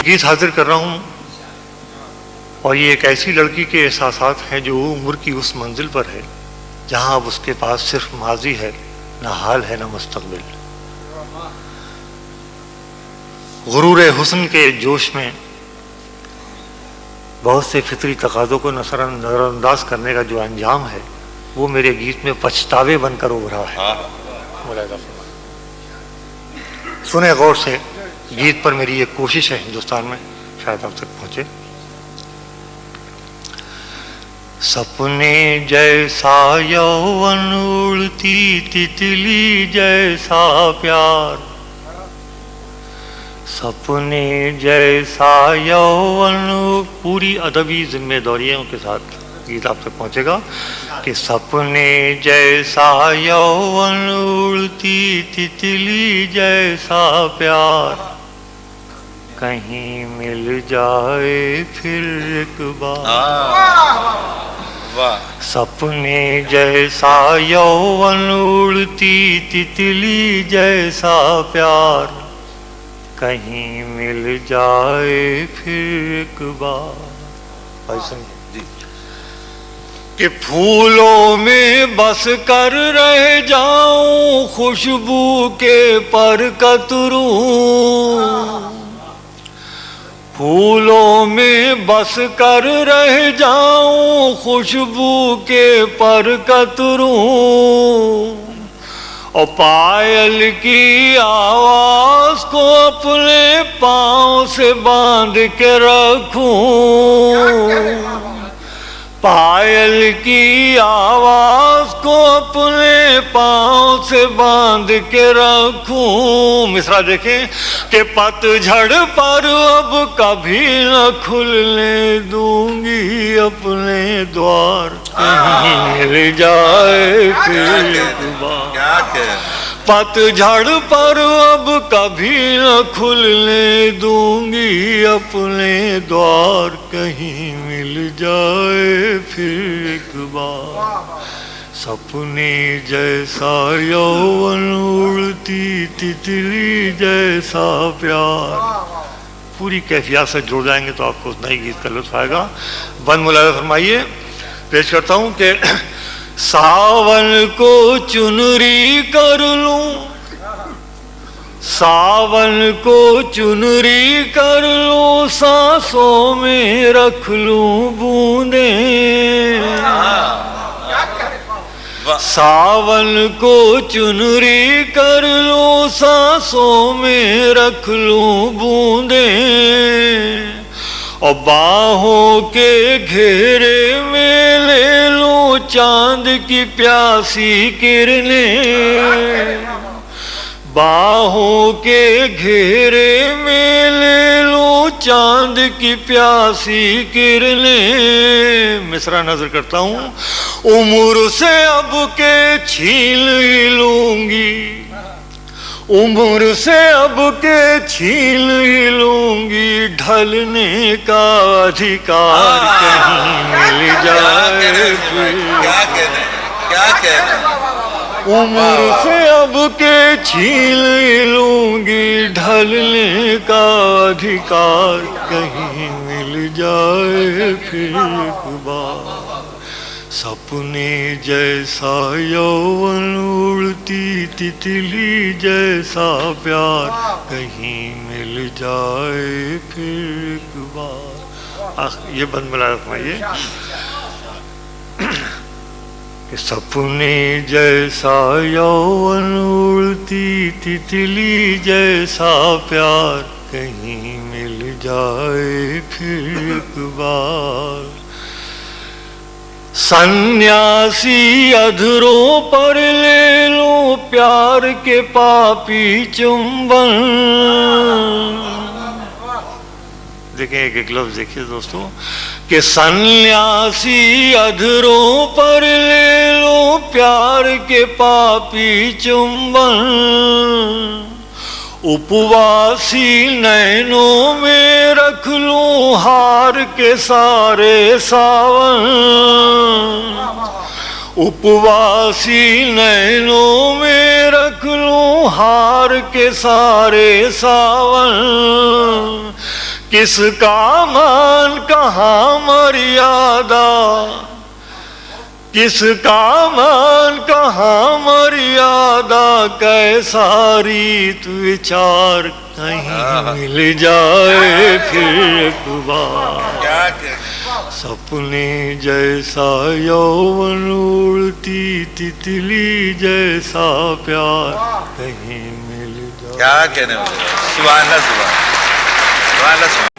गीत हाजिर कर रहा हूँ और ये एक ऐसी लड़की के एहसासात हैं जो उम्र की उस मंजिल पर है जहाँ अब उसके पास सिर्फ माजी है, ना हाल है ना मुस्तकबिल। गुरूर हुस्न के जोश में बहुत से फितरी तकाज़ों को नज़रअंदाज करने का जो अंजाम है वो मेरे गीत में पछतावे बनकर उभरा है। मुलाहिज़ा फरमाएं। सुने गौर से, गीत पर मेरी एक कोशिश है हिंदुस्तान में शायद आप तक पहुंचे। सपने जैसा यौवन उड़ती तितली जैसा प्यार, सपने जैसा यौवन, पूरी अदबी जिम्मेदारियों के साथ गीत आप तक पहुंचेगा कि सपने जैसा यौवन उड़ती तितली जैसा प्यार, कहीं मिल जाए फिर एक बार। सपने जैसा यौवन उड़ती तितली जैसा प्यार, कहीं मिल जाए फिर एक बार। ऐसा कि फूलों में बस कर रह जाऊं खुशबू के पर कतरूं, फूलों में बस कर रह जाऊं खुशबू के पर कतरूं, और पायल की आवाज को अपने पाँव से बांध के रखूं, पायल की आवाज को अपने पाँव से बांध के रखूं। मिसरा देखें कि पतझड़ पर अब कभी न खुलने दूंगी अपने द्वार, कहीं मिल जाए फिर एक बार। पतझड़ पर अब कभी न खुलने दूंगी अपने द्वार, कहीं मिल जाए फिर एक बार। सपने जैसा यौवन उड़ती तितली जैसा प्यार। पूरी कैफियत से जुड़ जाएंगे तो आपको उतना ही गीत का लुत्फ आएगा। बंद मुलाहिज़ा फरमाइए। पेश करता हूँ कि सावन को चुनरी कर लूं, सावन को चुनरी कर लूं, सांसों में रख लूं बूंदे, सावन को चुनरी कर लूं, सांसों में रख लूं बूंदे, और बाहों के घेरे में ले लूं चांद की प्यासी किरणें, बाहों के घेरे में ले लूं चांद की प्यासी किरणें। मिसरा नजर करता हूँ, उम्र से अब के छीन ही लूंगी, उम्र से अब के छीन ही लूंगी, ढलने का अधिकार कहीं मिल जाए। क्या कहने उम्र से अब के छीन ही लूंगी, ढलने का अधिकार कहीं मिल जाए फिर एक बार। सपने जैसा यौवन उड़ती तितली जैसा प्यार, कहीं मिल जाए फिर एक बार। ये बंद मुलाहिज़ा फरमाइए कि सपने जैसा यौवन उड़ती तितली जैसा प्यार, कहीं मिल जाए फिर एक बार। सन्यासी अधरों पर ले लो प्यार के पापी चुंबन। देखें एक एक लफ्ज देखिए दोस्तों कि सन्यासी अधरों पर ले लो प्यार के पापी चुंबन, उपवासी नैनों में रख लूं हार के सारे सावन, उपवासी नैनों में रख लूं हार के सारे सावन, किसका मान कहाँ मर्यादा, किसका मान कहाँ मर्यादा, कैसा रीत विचार कहीं मिल जाए फिर एक बार। सपने जैसा यौवन उड़ती तितली जैसा प्यार कहीं मिल जाए। क्या कहने वाले, सुभान अल्लाह, सुभान अल्लाह।